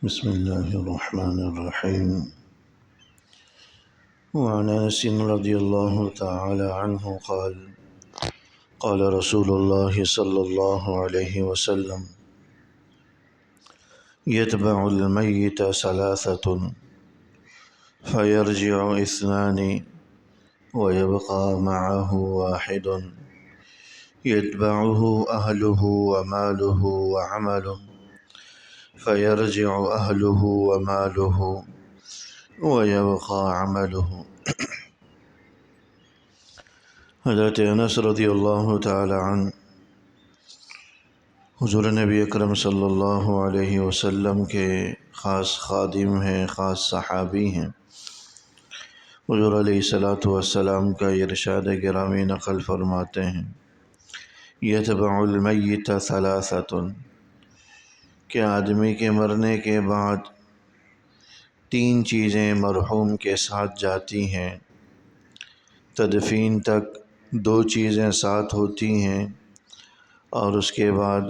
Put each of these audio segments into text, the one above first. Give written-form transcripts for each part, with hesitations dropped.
بسم الله الرحمن الرحيم. وعن أنس رضي الله تعالى عنه قال قال رسول الله صلى الله عليه وسلم يتبع الميت ثلاثة فيرجع اثنان ويبقى معه واحد يتبعه أهله وماله وعمله فيرجع أهله وماله ويبقى عمله۔ حضرت انس رضی اللہ تعالی عنہ حضور نبی اکرم صلی اللہ علیہ وسلم کے خاص خادم ہیں، خاص صحابی ہیں۔ حضور علیہ الصلاۃ والسلام کا ارشاد گرامی نقل فرماتے ہیں، یتبع المیت ثلاثۃ، کہ آدمی کے مرنے کے بعد تین چیزیں مرحوم کے ساتھ جاتی ہیں۔ تدفین تک دو چیزیں ساتھ ہوتی ہیں اور اس کے بعد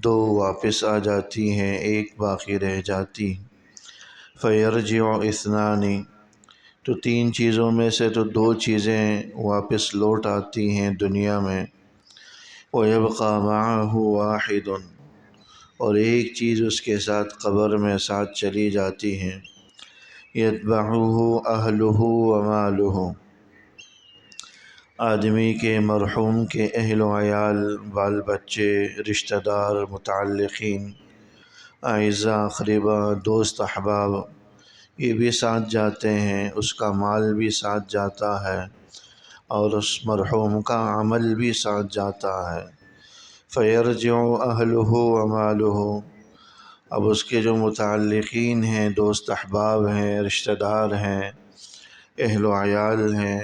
دو واپس آ جاتی ہیں، ایک باقی رہ جاتی۔ فیرجع اثنان، تو تین چیزوں میں سے تو دو چیزیں واپس لوٹ آتی ہیں دنیا میں۔ ویبقى معه واحد، اور ایک چیز اس کے ساتھ قبر میں ساتھ چلی جاتی ہے۔ یتبعه اہلہ ومالہ، آدمی کے مرحوم کے اہل و عیال، بال بچے، رشتہ دار، متعلقین، اعزاء اقربا، دوست احباب، یہ بھی ساتھ جاتے ہیں، اس کا مال بھی ساتھ جاتا ہے اور اس مرحوم کا عمل بھی ساتھ جاتا ہے۔ فیرجع اہلہ ومالہ، اب اس کے جو متعلقین ہیں، دوست احباب ہیں، رشتہ دار ہیں، اہل و عیال ہیں،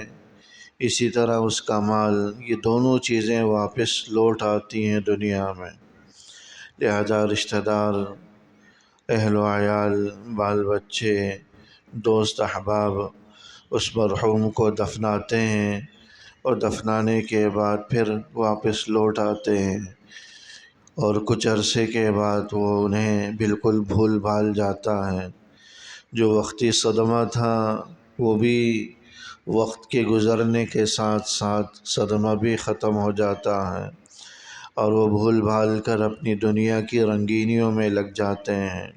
اسی طرح اس کا مال، یہ دونوں چیزیں واپس لوٹ آتی ہیں دنیا میں۔ لہذا رشتہ دار، اہل و عیال، بال بچے، دوست احباب اس مرحوم کو دفناتے ہیں اور دفنانے کے بعد پھر واپس لوٹ آتے ہیں، اور کچھ عرصے کے بعد وہ انہیں بالکل بھول بھال جاتا ہے۔ جو وقتی صدمہ تھا وہ بھی وقت کے گزرنے کے ساتھ ساتھ صدمہ بھی ختم ہو جاتا ہے، اور وہ بھول بھال کر اپنی دنیا کی رنگینیوں میں لگ جاتے ہیں۔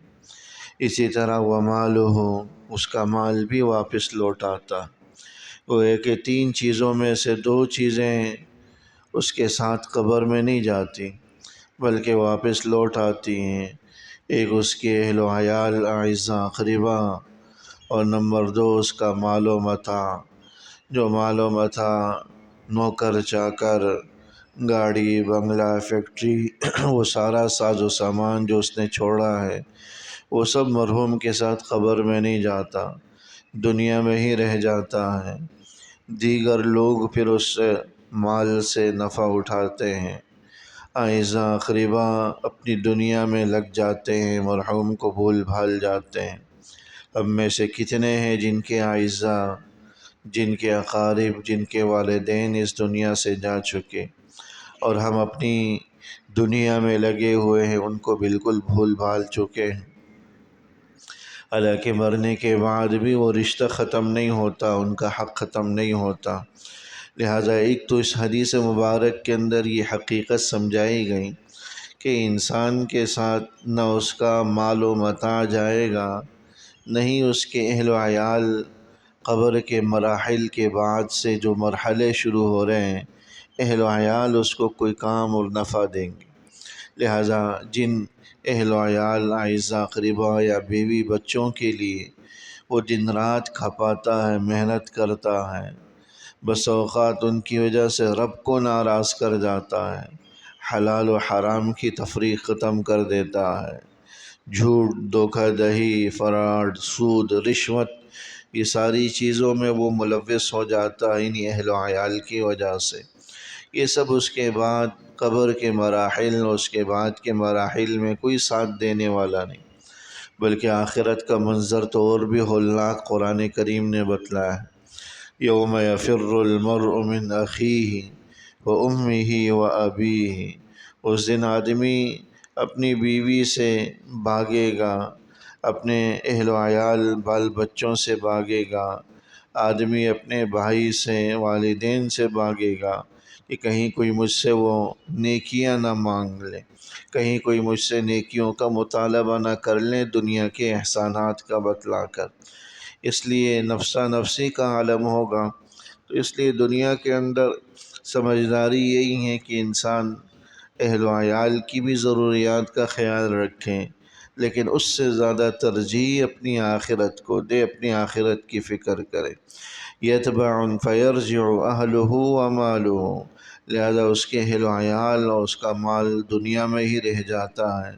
اسی طرح ومالہ، اس کا مال بھی واپس لوٹ آتا۔ وہ ہے کہ تین چیزوں میں سے دو چیزیں اس کے ساتھ قبر میں نہیں جاتی بلکہ واپس لوٹ آتی ہیں۔ ایک اس کے اہل و عیال، اعزاء اقربا، اور نمبر دو اس کا مال و متاع۔ جو مال و متاع، نوکر چاکر، گاڑی، بنگلہ، فیکٹری، وہ سارا ساز و سامان جو اس نے چھوڑا ہے وہ سب مرحوم کے ساتھ قبر میں نہیں جاتا، دنیا میں ہی رہ جاتا ہے۔ دیگر لوگ پھر اس مال سے نفع اٹھاتے ہیں، اعزاء اقربا اپنی دنیا میں لگ جاتے ہیں، مرحوم کو بھول بھال جاتے ہیں۔ اب میں سے کتنے ہیں جن کے اعزاء، جن کے اقارب، جن کے والدین اس دنیا سے جا چکے، اور ہم اپنی دنیا میں لگے ہوئے ہیں، ان کو بالکل بھول بھال چکے ہیں۔ حالانکہ مرنے کے بعد بھی وہ رشتہ ختم نہیں ہوتا، ان کا حق ختم نہیں ہوتا۔ لہٰذا ایک تو اس حدیث مبارک کے اندر یہ حقیقت سمجھائی گئی کہ انسان کے ساتھ نہ اس کا مال و متاع جائے گا، نہ ہی اس کے اہل و عیال۔ قبر کے مراحل کے بعد سے جو مرحلے شروع ہو رہے ہیں، اہل و عیال اس کو کوئی کام اور نفع دیں گے۔ لہٰذا جن اہل و عیال، اعزاء اقربا یا بیوی بچوں کے لیے وہ دن رات کھپاتا ہے، محنت کرتا ہے، بس اوقات ان کی وجہ سے رب کو ناراض کر جاتا ہے، حلال و حرام کی تفریق ختم کر دیتا ہے، جھوٹ، دھوکہ دہی، فراڈ، سود، رشوت، یہ ساری چیزوں میں وہ ملوث ہو جاتا ہے انہی اہل و عیال کی وجہ سے۔ یہ سب اس کے بعد قبر کے مراحل، اس کے بعد کے مراحل میں کوئی ساتھ دینے والا نہیں، بلکہ آخرت کا منظر تو اور بھی ہولناک قرآن کریم نے بتلایا ہے۔ یوم یفر المرء من اخیہ وامہ وابیہ، اس دن آدمی اپنی بیوی سے بھاگے گا، اپنے اہل و عیال بال بچوں سے بھاگے گا، آدمی اپنے بھائی سے والدین سے بھاگے گا کہ کہیں کوئی مجھ سے وہ نیکیاں نہ مانگ لے، کہیں کوئی مجھ سے نیکیوں کا مطالبہ نہ کر لیں دنیا کے احسانات کا بتلا کر۔ اس لیے نفسا نفسی کا عالم ہوگا۔ تو اس لیے دنیا کے اندر سمجھداری یہی ہے کہ انسان اہل و عیال کی بھی ضروریات کا خیال رکھیں، لیکن اس سے زیادہ ترجیح اپنی آخرت کو دے، اپنی آخرت کی فکر کرے۔ یتبع فیرجع اہلہ ومالہ، لہذا اس کے اہل و عیال اور اس کا مال دنیا میں ہی رہ جاتا ہے۔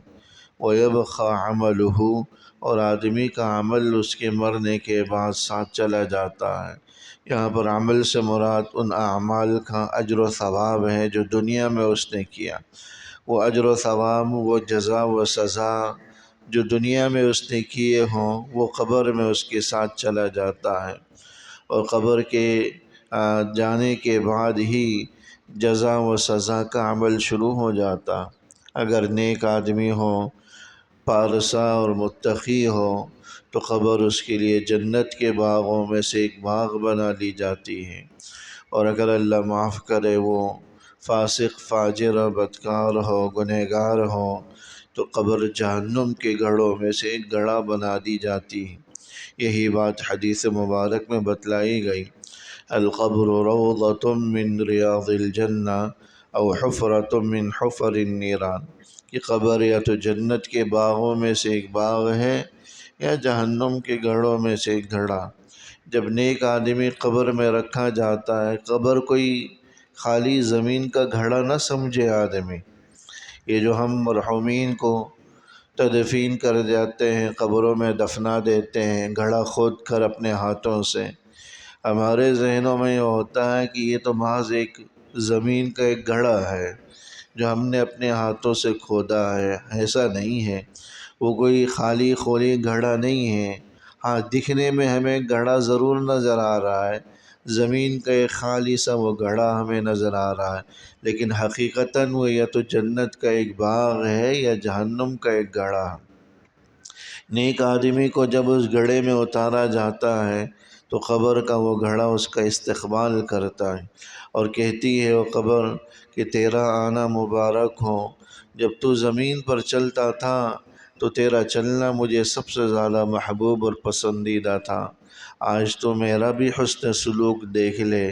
ویبقى عملہ، اور آدمی کا عمل اس کے مرنے کے بعد ساتھ چلا جاتا ہے۔ یہاں پر عمل سے مراد ان اعمال کا اجر و ثواب ہے جو دنیا میں اس نے کیا۔ وہ اجر و ثواب، وہ جزا و سزا جو دنیا میں اس نے کیے ہوں، وہ قبر میں اس کے ساتھ چلا جاتا ہے، اور قبر کے جانے کے بعد ہی جزا و سزا کا عمل شروع ہو جاتا۔ اگر نیک آدمی ہو، پارسا اور متقی ہو، تو قبر اس کے لیے جنت کے باغوں میں سے ایک باغ بنا لی جاتی ہے، اور اگر اللہ معاف کرے وہ فاسق، فاجر اور بدکار ہو، گنہگار ہو، تو قبر جہنم کے گڑھوں میں سے ایک گڑھا بنا دی جاتی ہے۔ یہی بات حدیث مبارک میں بتلائی گئی، القبر روضۃ من ریاض الجنہ او حفرۃ من حفر النیران، کہ قبر یا تو جنت کے باغوں میں سے ایک باغ ہے یا جہنم کے گڑھوں میں سے ایک گڑھا۔ جب نیک آدمی قبر میں رکھا جاتا ہے، قبر کوئی خالی زمین کا گھڑا نہ سمجھے آدمی۔ یہ جو ہم مرحومین کو تدفین کر جاتے ہیں، قبروں میں دفنا دیتے ہیں گھڑا کھود کر اپنے ہاتھوں سے، ہمارے ذہنوں میں یہ ہوتا ہے کہ یہ تو محض ایک زمین کا ایک گھڑا ہے جو ہم نے اپنے ہاتھوں سے کھودا ہے۔ ایسا نہیں ہے، وہ کوئی خالی خولی گھڑا نہیں ہے۔ ہاں، دکھنے میں ہمیں گھڑا ضرور نظر آ رہا ہے، زمین کا ایک خالی سا وہ گھڑا ہمیں نظر آ رہا ہے، لیکن حقیقتاً وہ یا تو جنت کا ایک باغ ہے یا جہنم کا ایک گھڑا۔ نیک آدمی کو جب اس گڑھے میں اتارا جاتا ہے تو قبر کا وہ گھڑا اس کا استقبال کرتا ہے اور کہتی ہے وہ قبر کہ تیرا آنا مبارک ہو، جب تو زمین پر چلتا تھا تو تیرا چلنا مجھے سب سے زیادہ محبوب اور پسندیدہ تھا، آج تو میرا بھی حسن سلوک دیکھ لے۔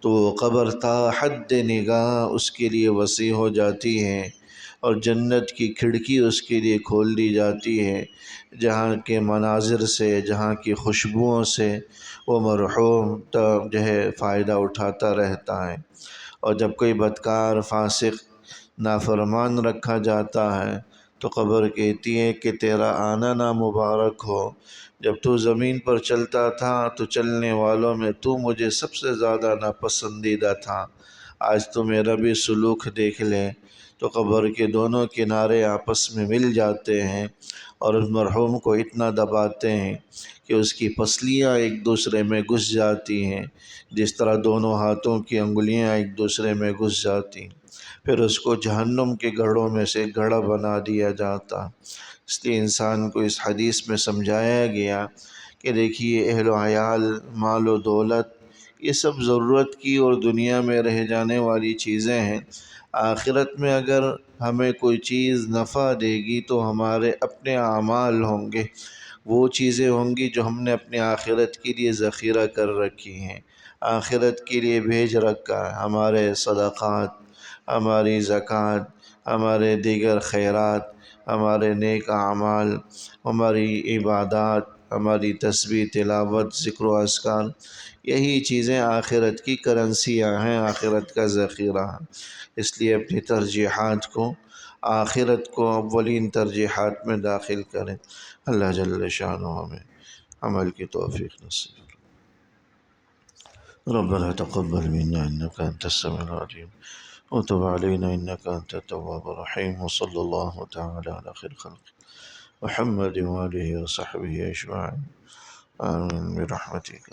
تو وہ قبر تا حد نگاہ اس کے لیے وسیع ہو جاتی ہے، اور جنت کی کھڑکی اس کے لیے کھول دی جاتی ہے، جہاں کے مناظر سے، جہاں کی خوشبوؤں سے وہ مرحوم جو ہے فائدہ اٹھاتا رہتا ہے۔ اور جب کوئی بدکار، فاسق، نافرمان رکھا جاتا ہے تو قبر کہتی ہے کہ تیرا آنا نامبارک ہو، جب تو زمین پر چلتا تھا تو چلنے والوں میں تو مجھے سب سے زیادہ ناپسندیدہ تھا، آج تو میرا بھی سلوک دیکھ لے۔ تو قبر کے دونوں کنارے آپس میں مل جاتے ہیں اور اس مرحوم کو اتنا دباتے ہیں کہ اس کی پسلیاں ایک دوسرے میں گھس جاتی ہیں، جس طرح دونوں ہاتھوں کی انگلیاں ایک دوسرے میں گھس جاتی ہیں۔ پھر اس کو جہنم کے گڑھوں میں سے گڑھا بنا دیا جاتا۔ اس لیے انسان کو اس حدیث میں سمجھایا گیا کہ دیکھیے، اہل و عیال، مال و دولت، یہ سب ضرورت کی اور دنیا میں رہ جانے والی چیزیں ہیں۔ آخرت میں اگر ہمیں کوئی چیز نفع دے گی تو ہمارے اپنے اعمال ہوں گے، وہ چیزیں ہوں گی جو ہم نے اپنے آخرت کے لیے ذخیرہ کر رکھی ہیں، آخرت کے لیے بھیج رکھا ہے، ہمارے صدقات، ہماری زکوٰۃ، ہمارے دیگر خیرات، ہمارے نیک اعمال، ہماری عبادات، ہماری تسبیح، تلاوت، ذکر و اذکار، یہی چیزیں آخرت کی کرنسیاں ہیں، آخرت کا ذخیرہ ہے۔ اس لیے اپنی ترجیحات کو، آخرت کو اولین ترجیحات میں داخل کریں۔ اللہ جل شانہ ہمیں عمل کی توفیق نصیب۔ ربنا تقبل منا انك انت السميع العليم وتب علينا انك انت التواب الرحيم، وصلى الله تعالى على خير خلقه محمد وآله وصحبه أجمعين، آمين برحمتك.